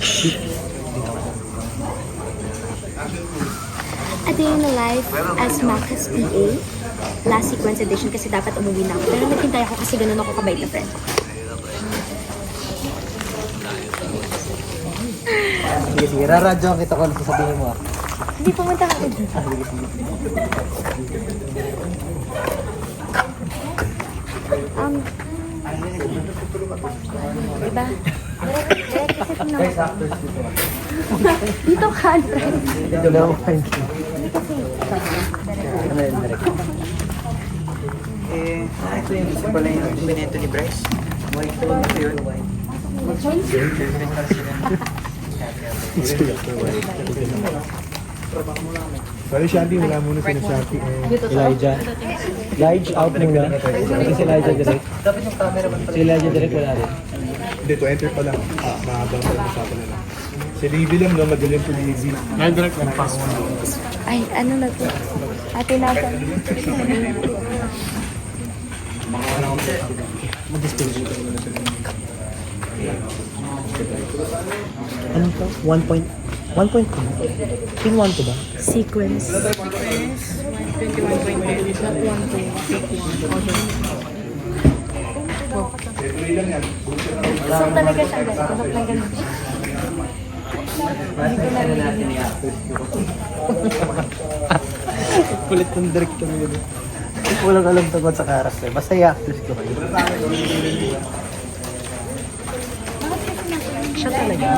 A Day in the Life as Macas PA. Last sequence edition kasi dapat umuwi na ako. Pero naghintay ako kasi ganun ako kabait na friend. Sige, sige. Raradyoan kita kung ano sasabihin mo. Hindi pumunta ako dito. Diba? Dito ka, friend. Dito na ako. Ano yun, direct? Ito yung isa pala yung binento ni Bryce. White tone na yun. Sorry, Shanti, wala muna sila Shanti. Elijah. Lige, out muna. Kasi si Elijah direct. Dapat yung camera man Si Elijah direct wala rin. Hindi, to enter pa lang. Mahabang pa lang usapan na lang. Si Livy lang, no? Magaling po Livy. Direct lang, pass mo. Ay, ano na to? Ate natin. Anong to? 1.2? Pin 1 to ba? Sequence. So talaga siya guys. Tulog na ganun. Kulit ng direct kami yun. Walang alam tungkol sa character. Basta i-actors ko kayo. Siya talaga.